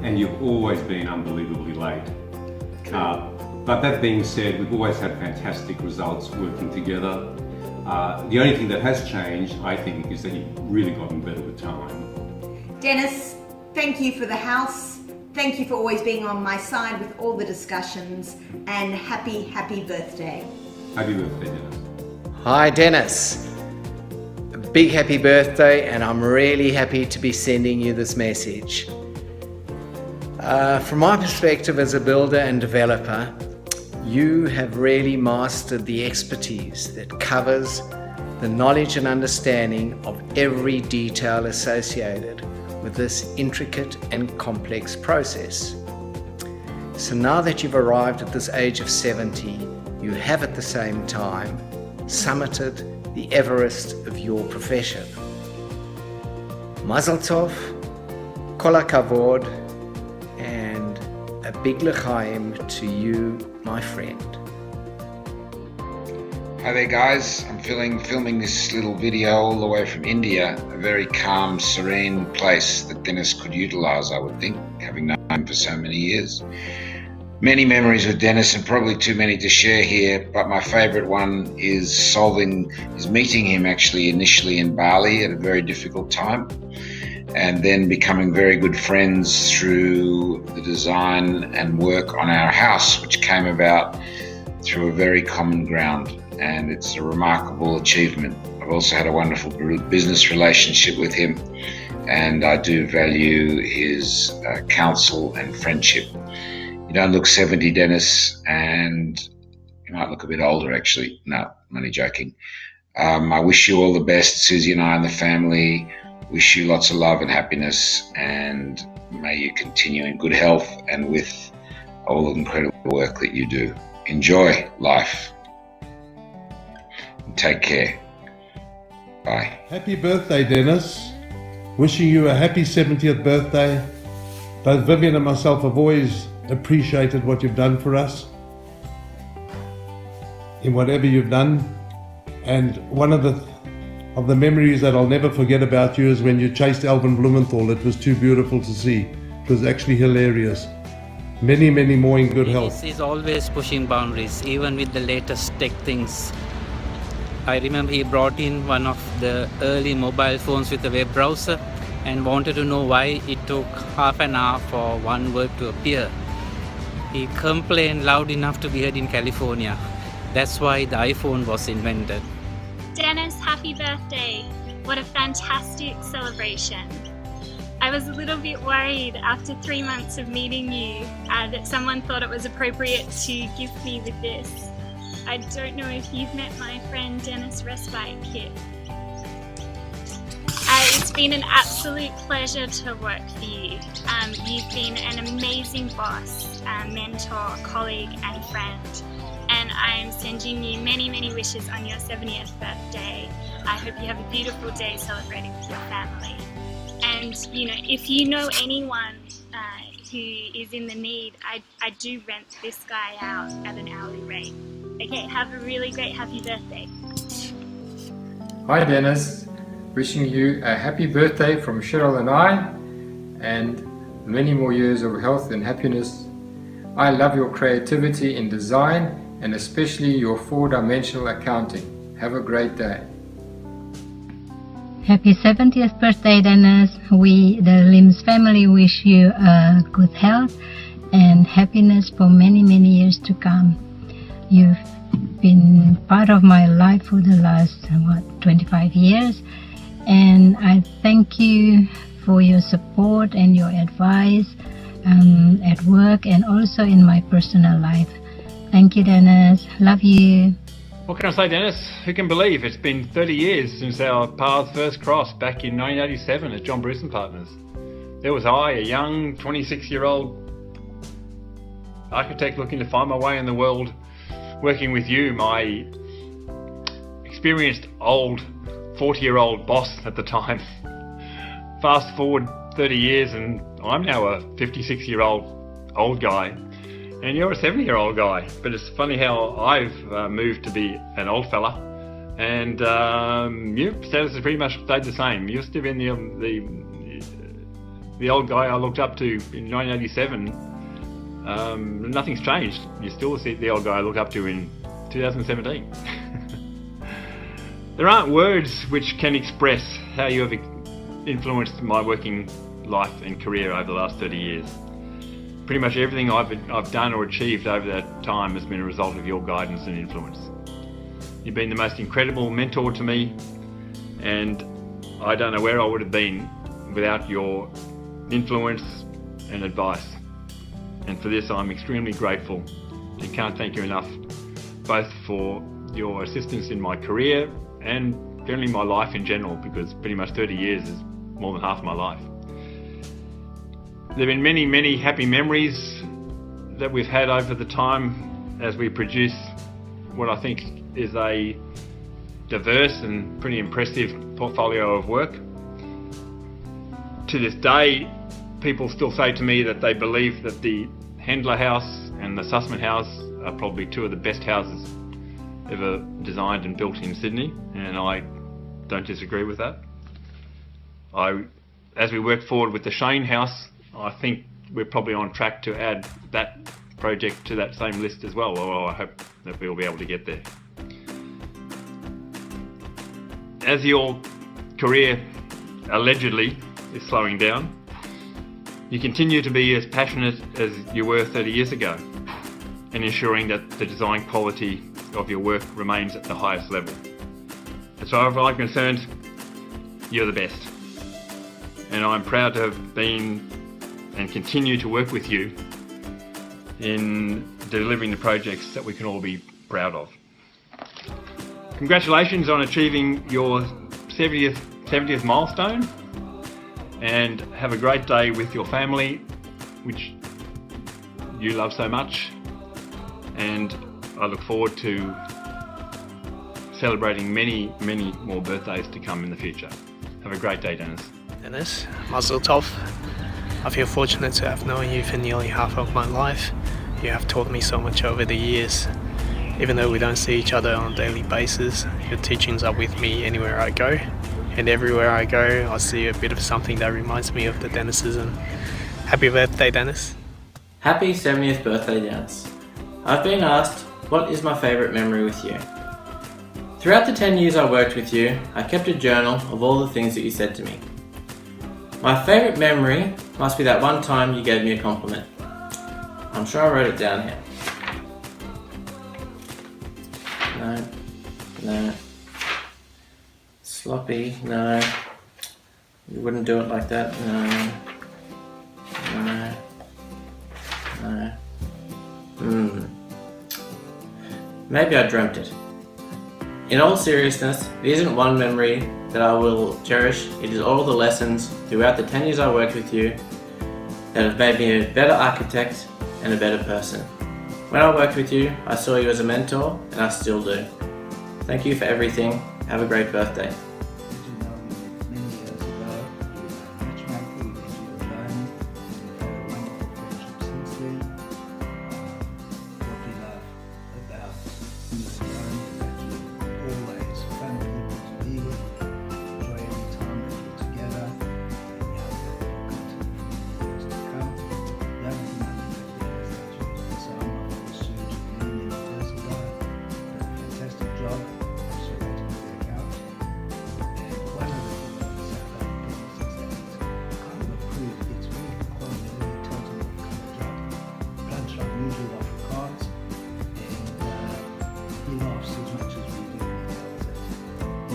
and you've always been unbelievably late. But that being said, we've always had fantastic results working together. The only thing that has changed, I think, is that you've really gotten better with time. Dennis, thank you for the house. Thank you for always being on my side with all the discussions, and happy birthday. Happy birthday, Dennis. Hi Dennis, a big happy birthday, and I'm really happy to be sending you this message. From my perspective as a builder and developer, you have really mastered the expertise that covers the knowledge and understanding of every detail associated with this intricate and complex process. So now that you've arrived at this age of 70, you have at the same time summited the Everest of your profession. Mazel tov, kol hakavod, and a big l'chaim to you, my friend. Hi there guys, I'm filming this little video all the way from India, a very calm, serene place that Dennis could utilise, I would think, having known him for so many years. Many memories with Dennis and probably too many to share here, but my favourite one is meeting him actually initially in Bali at a very difficult time, and then becoming very good friends through the design and work on our house, which came about through a very common ground. And it's a remarkable achievement. I've also had a wonderful business relationship with him, and I do value his counsel and friendship. You don't look 70, Dennis, and you might look a bit older, actually. No, I'm only joking. I wish you all the best, Susie and I and the family. Wish you lots of love and happiness, and may you continue in good health and with all the incredible work that you do. Enjoy life. And take care. Bye. Happy birthday, Dennis. Wishing you a happy 70th birthday. Both Vivian and myself have always appreciated what you've done for us in whatever you've done. And one of the memories that I'll never forget about you is when you chased Alvin Blumenthal. It was too beautiful to see. It was actually hilarious. Many, many more in good health. He's always pushing boundaries, even with the latest tech things. I remember he brought in one of the early mobile phones with a web browser and wanted to know why it took half an hour for one word to appear. He complained loud enough to be heard in California. That's why the iPhone was invented. Dennis, happy birthday. What a fantastic celebration. I was a little bit worried after 3 months of meeting you that someone thought it was appropriate to gift me with this. I don't know if you've met my friend Dennis Respite Kit. It's been an absolute pleasure to work for you. You've been an amazing boss, mentor, colleague and friend. And I'm sending you many, many wishes on your 70th birthday. I hope you have a beautiful day celebrating with your family. And, you know, if you know anyone who is in the need, I do rent this guy out at an hourly rate. Okay, have a really great happy birthday. Hi Dennis, wishing you a happy birthday from Cheryl and I, and many more years of health and happiness. I love your creativity in design and especially your 4-dimensional accounting. Have a great day. Happy 70th birthday, Dennis. We, the Lims family, wish you good health and happiness for many, many years to come. You've been part of my life for the last, 25 years. And I thank you for your support and your advice at work and also in my personal life. Thank you, Dennis. Love you. What can I say, Dennis? Who can believe it's been 30 years since our paths first crossed back in 1987 as John Bruce and Partners. There was I, a young 26-year-old architect looking to find my way in the world, working with you, my experienced old 40-year-old boss at the time. Fast forward 30 years and I'm now a 56-year-old old guy. And you're a 70-year-old guy, but it's funny how I've moved to be an old fella, and your status has pretty much stayed the same. You're still in the old guy I looked up to in 1987. Nothing's changed. You're still the old guy I look up to in 2017. There aren't words which can express how you have influenced my working life and career over the last 30 years. Pretty much everything I've done or achieved over that time has been a result of your guidance and influence. You've been the most incredible mentor to me, and I don't know where I would have been without your influence and advice. And for this I'm extremely grateful and can't thank you enough, both for your assistance in my career and generally my life in general, because pretty much 30 years is more than half my life. There have been many, many happy memories that we've had over the time as we produce what I think is a diverse and pretty impressive portfolio of work. To this day, people still say to me that they believe that the Hendler House and the Sussman House are probably two of the best houses ever designed and built in Sydney, and I don't disagree with that. As we work forward with the Shane House, I think we're probably on track to add that project to that same list as well, or I hope that we'll be able to get there. As your career allegedly is slowing down, you continue to be as passionate as you were 30 years ago, and ensuring that the design quality of your work remains at the highest level. As far as I'm concerned, you're the best. and I'm proud to have been and continue to work with you in delivering the projects that we can all be proud of. Congratulations on achieving your 70th milestone, and have a great day with your family, which you love so much, and I look forward to celebrating many, many more birthdays to come in the future. Have a great day, Dennis. Dennis, Mazel Tov. I feel fortunate to have known you for nearly half of my life. You have taught me so much over the years. Even though we don't see each other on a daily basis, your teachings are with me anywhere I go. And everywhere I go, I see a bit of something that reminds me of the Dennises. And happy birthday, Dennis. Happy 70th birthday, Dennis. I've been asked, what is my favourite memory with you? Throughout the 10 years I worked with you, I kept a journal of all the things that you said to me. My favourite memory must be that one time you gave me a compliment. I'm sure I wrote it down here. No. Sloppy, no. You wouldn't do it like that, no. Maybe I dreamt it. In all seriousness, it isn't one memory that I will cherish, it is all the lessons throughout the 10 years I worked with you that have made me a better architect and a better person. When I worked with you, I saw you as a mentor, and I still do. Thank you for everything. Have a great birthday.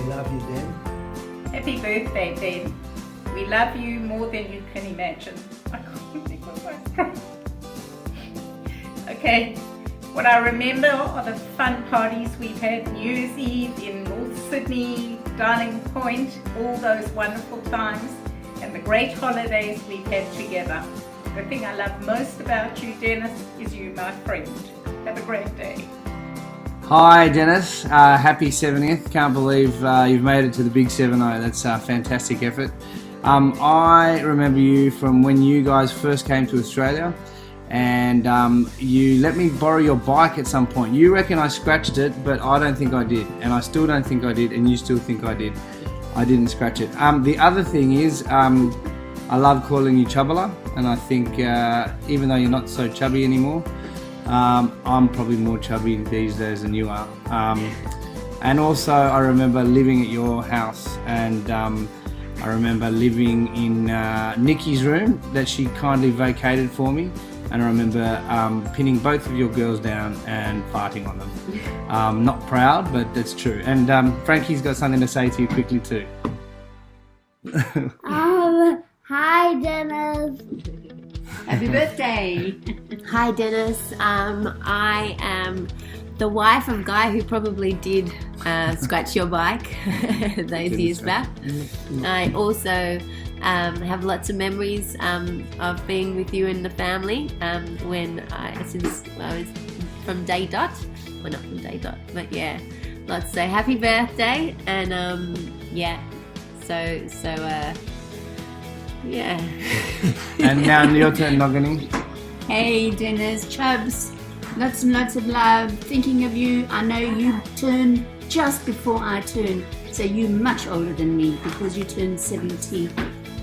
Love you, Dan. Happy birthday, Dan. We love you more than you can imagine. I can't think of my throat. Okay, what I remember are the fun parties we've had, New Year's Eve in North Sydney, Darling Point, all those wonderful times, and the great holidays we've had together. The thing I love most about you, Dennis, is you, my friend. Have a great day. Hi Dennis, happy 70th. Can't believe you've made it to the big 7-0. That's a fantastic effort. I remember you from when you guys first came to Australia, and you let me borrow your bike at some point. You reckon I scratched it, but I don't think I did, and I still don't think I did, and you still think I did. I didn't scratch it. The other thing is, I love calling you Chubbler, and I think even though you're not so chubby anymore, I'm probably more chubby these days than you are. And also I remember living at your house, and I remember living in Nikki's room that she kindly vacated for me, and I remember pinning both of your girls down and farting on them. Not proud, but that's true. And Frankie's got something to say to you quickly too. Hi Dennis. Happy birthday. Hi Dennis. I am the wife of a guy who probably did scratch your bike those years back. I also have lots of memories of being with you and the family since I was from day dot. Well, not from day dot, but yeah. Lots. So happy birthday, and yeah. Yeah. And now your turn, Nogany. Hey Dennis, Chubbs, lots and lots of love, thinking of you. I know you turned just before I turned, so you're much older than me because you turned 70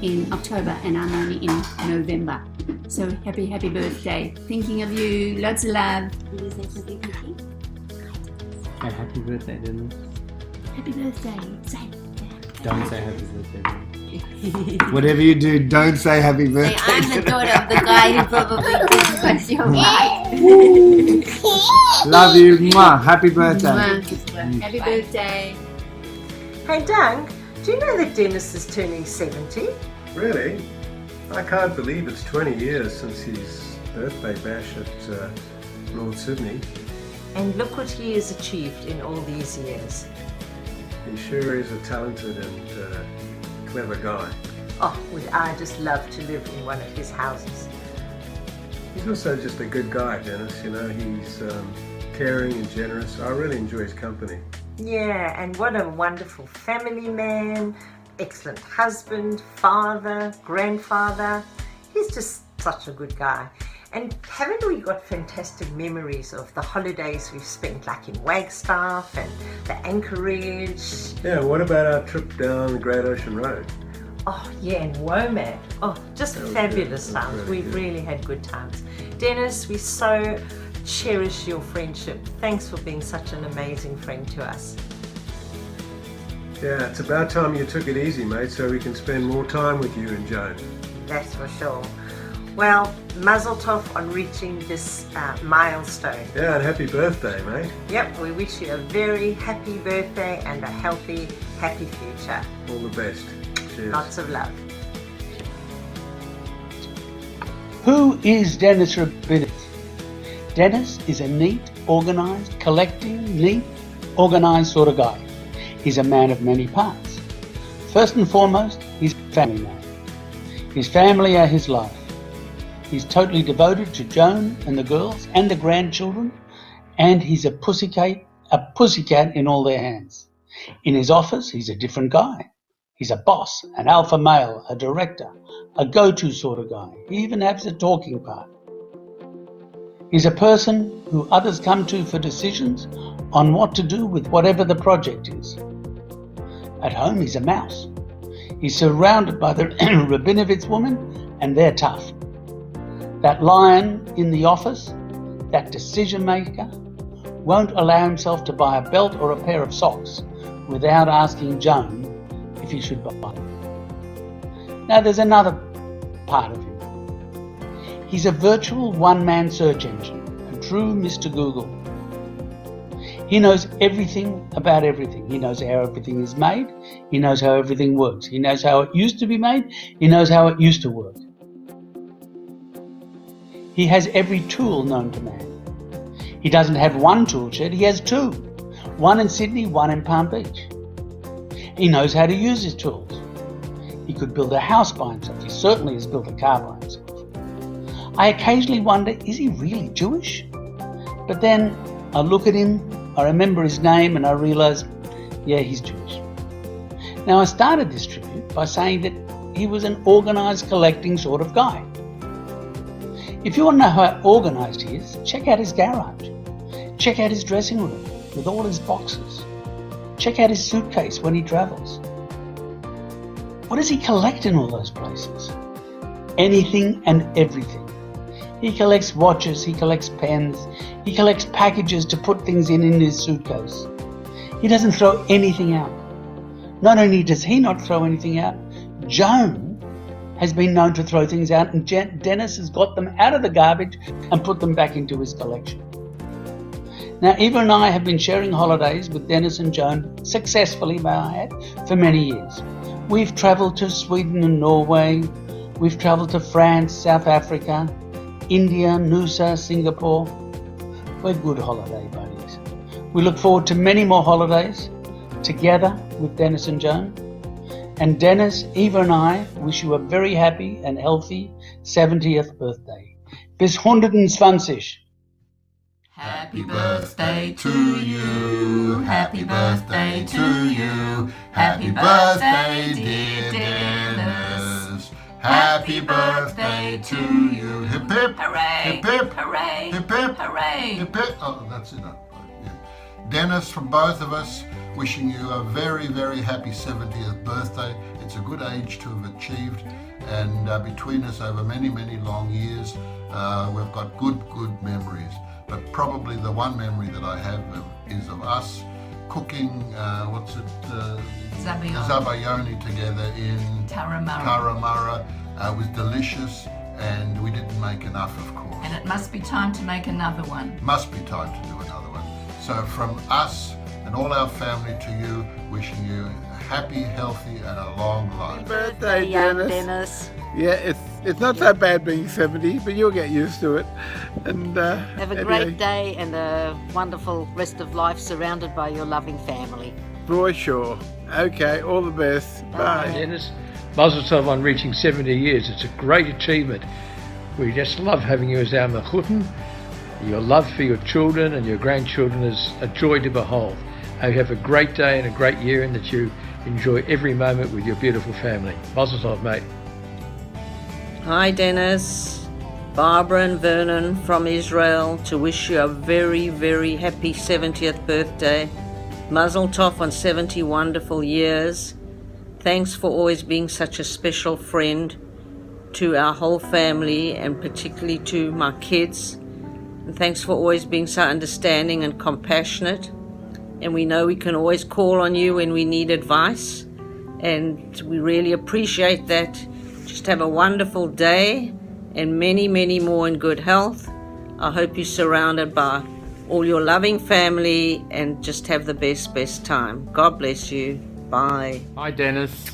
in October and I'm only in November. So happy birthday. Thinking of you, lots of love. Happy birthday, Dennis. Happy birthday. Don't say happy birthday. Whatever you do, don't say happy birthday. Hey, I'm the daughter of the guy who probably did scratch your bike. Love you. Mwah. Happy birthday. Happy birthday. Hey Dunk, do you know that Dennis is turning 70? Really? I can't believe it's 20 years since his birthday bash at North Sydney. And look what he has achieved in all these years. He sure is a talented and clever guy. Oh, would I just love to live in one of his houses. He's also just a good guy, Dennis. You know, he's caring and generous. I really enjoy his company. Yeah, and what a wonderful family man, excellent husband, father, grandfather. He's just such a good guy. And haven't we got fantastic memories of the holidays we've spent, like in Wagstaff and the Anchorage? Yeah, what about our trip down the Great Ocean Road? Oh yeah, and WOMAD. Oh, just fabulous times. We've really had good times. Dennis, we so cherish your friendship. Thanks for being such an amazing friend to us. Yeah, it's about time you took it easy, mate, so we can spend more time with you and Joan. That's for sure. Well, mazel tov on reaching this milestone. Yeah, and happy birthday, mate. Yep, we wish you a very happy birthday and a healthy, happy future. All the best. Cheers. Lots of love. Who is Dennis Rabinowitz? Dennis is a neat, organised, collecting, neat, organised sort of guy. He's a man of many parts. First and foremost, he's a family man. His family are his life. He's totally devoted to Joan and the girls and the grandchildren, and he's a pussycat in all their hands. In his office, he's a different guy. He's a boss, an alpha male, a director, a go-to sort of guy. He even has a talking part. He's a person who others come to for decisions on what to do with whatever the project is. At home, he's a mouse. He's surrounded by the Rabinowitz women, and they're tough. That lion in the office, that decision maker, won't allow himself to buy a belt or a pair of socks without asking Joan if he should buy them. Now there's another part of him. He's a virtual one-man search engine, a true Mr. Google. He knows everything about everything. He knows how everything is made. He knows how everything works. He knows how it used to be made. He knows how it used to work. He has every tool known to man. He doesn't have one tool shed, he has two. One in Sydney, one in Palm Beach. He knows how to use his tools. He could build a house by himself. He certainly has built a car by himself. I occasionally wonder, is he really Jewish? But then I look at him, I remember his name, and I realise, yeah, he's Jewish. Now I started this tribute by saying that he was an organised, collecting sort of guy. If you want to know how organised he is, check out his garage. Check out his dressing room with all his boxes. Check out his suitcase when he travels. What does he collect in all those places? Anything and everything. He collects watches, he collects pens, he collects packages to put things in his suitcase. He doesn't throw anything out. Not only does he not throw anything out, Joan has been known to throw things out, and Dennis has got them out of the garbage and put them back into his collection. Now, Eva and I have been sharing holidays with Dennis and Joan successfully, may I add, for many years. We've travelled to Sweden and Norway. We've travelled to France, South Africa, India, Noosa, Singapore. We're good holiday buddies. We look forward to many more holidays together with Dennis and Joan. And Dennis, Eva and I wish you a very happy and healthy 70th birthday. Bis 120. Happy birthday to you, happy birthday to you, happy birthday dear Dennis, happy birthday to you. Hip hip, Hooray, hip hip, hooray, hip hip, hooray. hip hip. Oh, that's it. Yeah. Dennis, from both of us, wishing you a very, very happy 70th birthday. It's a good age to have achieved, and between us over many, many long years, we've got good memories. But probably the one memory that I have is of us cooking, zabayoni together in Taramara. It was delicious, and we didn't make enough, of course. And it must be time to make another one. Must be time to do another one. So from us and all our family to you, wishing you a happy, healthy, and a long life. Birthday, Dennis. Yeah, it's not so bad being 70, but you'll get used to it. And Have a great day and a wonderful rest of life surrounded by your loving family. For sure. Okay, all the best. Bye. Dennis, Mazel Tov on reaching 70 years. It's a great achievement. We just love having you as our mechutin. Your love for your children and your grandchildren is a joy to behold. I hope you have a great day and a great year, and that you enjoy every moment with your beautiful family. Mazel Tov, mate. Hi Dennis, Barbara and Vernon from Israel to wish you a very, very happy 70th birthday. Mazel Tov on 70 wonderful years. Thanks for always being such a special friend to our whole family and particularly to my kids. And thanks for always being so understanding and compassionate. And we know we can always call on you when we need advice. And we really appreciate that. Just have a wonderful day and many, many more in good health. I hope you're surrounded by all your loving family and just have the best time. God bless you. Bye. Hi, Dennis.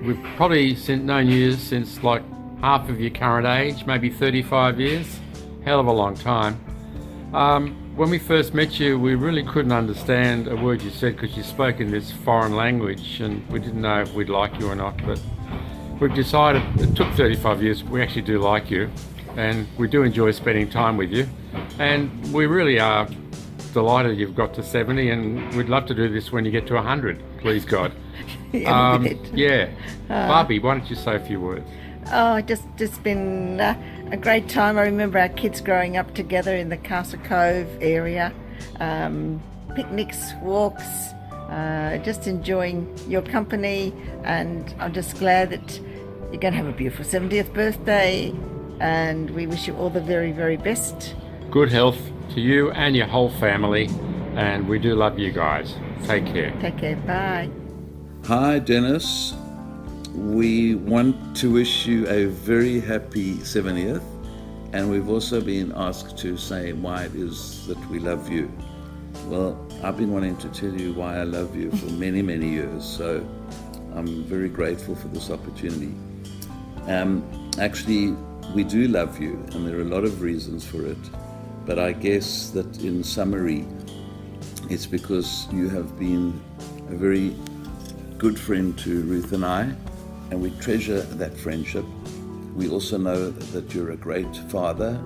We've probably known you since like half of your current age, maybe 35 years. Hell of a long time. When we first met you, we really couldn't understand a word you said because you spoke in this foreign language, and we didn't know if we'd like you or not, but we've decided, it took 35 years, we actually do like you, and we do enjoy spending time with you, and we really are delighted you've got to 70, and we'd love to do this when you get to 100, please God. Yeah. Barbie, why don't you say a few words? Oh, just been a great time. I remember our kids growing up together in the Castle Cove area, picnics, walks, just enjoying your company, and I'm just glad that you're going to have a beautiful 70th birthday, and we wish you all the very, very best. Good health to you and your whole family, and we do love you guys. Take care. Take care. Bye. Hi, Dennis. We want to wish you a very happy 70th, and we've also been asked to say why it is that we love you. Well, I've been wanting to tell you why I love you for many, many years, so I'm very grateful for this opportunity. Actually, we do love you, and there are a lot of reasons for it, but I guess that in summary, it's because you have been a very good friend to Ruth and I, and we treasure that friendship. We also know that you're a great father,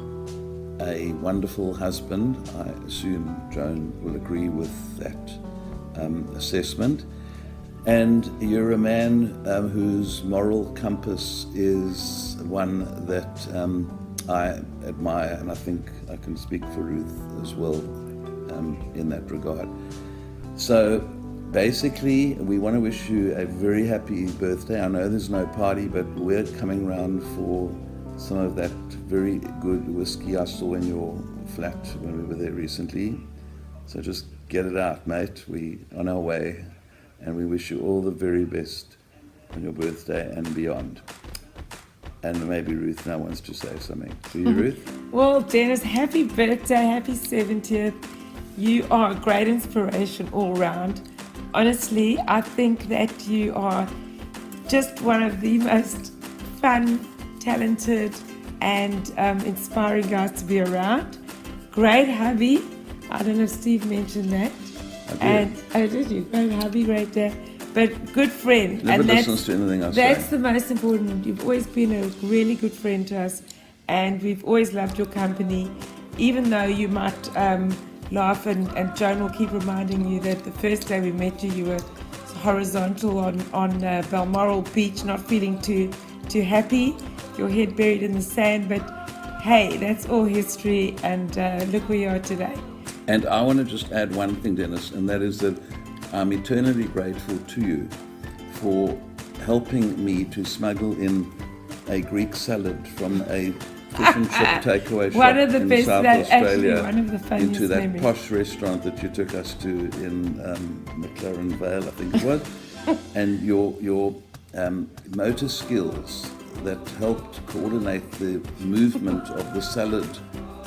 a wonderful husband. I assume Joan will agree with that assessment. And you're a man whose moral compass is one that I admire, and I think I can speak for Ruth as well in that regard. So basically, we want to wish you a very happy birthday. I know there's no party, but we're coming round for some of that very good whiskey I saw in your flat when we were there recently. So just get it out, mate. We're on our way, and we wish you all the very best on your birthday and beyond. And maybe Ruth now wants to say something. Do you, Ruth? Well, Dennis, happy birthday, happy 70th. You are a great inspiration all round. Honestly, I think that you are just one of the most fun, talented, and inspiring guys to be around. Great hubby. I don't know if Steve mentioned that. I did. Did you? Great hubby, great dad. But good friend. Never listens to anything I say. That's the most important. You've always been a really good friend to us, and we've always loved your company. Even though you might laugh, and Joan will keep reminding you that the first day we met you, you were horizontal on Balmoral Beach, not feeling too happy, your head buried in the sand. But hey, that's all history, and look where you are today. And I want to just add one thing, Dennis, and that is that I'm eternally grateful to you for helping me to smuggle in a Greek salad from a fish and chip takeaway shop in South Australia into that posh restaurant that you took us to in McLaren Vale, I think it was. And your motor skills that helped coordinate the movement of the salad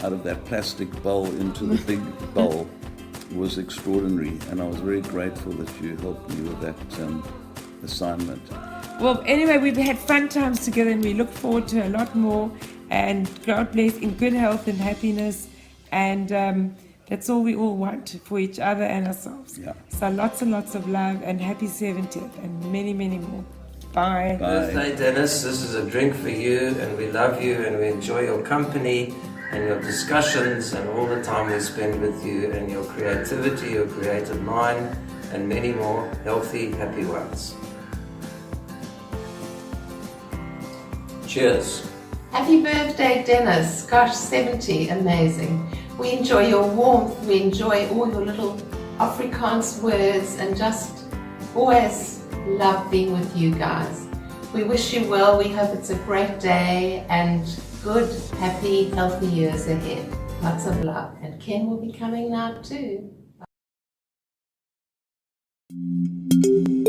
out of that plastic bowl into the big bowl was extraordinary, and I was very grateful that you helped me with that assignment. Well, anyway, we've had fun times together and we look forward to a lot more, and God bless, in good health and happiness, and that's all we all want for each other and ourselves. Yeah. So lots and lots of love, and happy 70th and many, many more. Bye. Birthday, Dennis. This is a drink for you, and we love you, and we enjoy your company and your discussions and all the time we spend with you, and your creativity, your creative mind, and many more healthy, happy ones. Cheers. Happy birthday, Dennis. Gosh, 70, amazing. We enjoy your warmth, we enjoy all your little Afrikaans words, and just always love being with you guys. We wish you well, we hope it's a great day and good, happy, healthy years ahead. Lots of love. And Ken will be coming now too. Bye.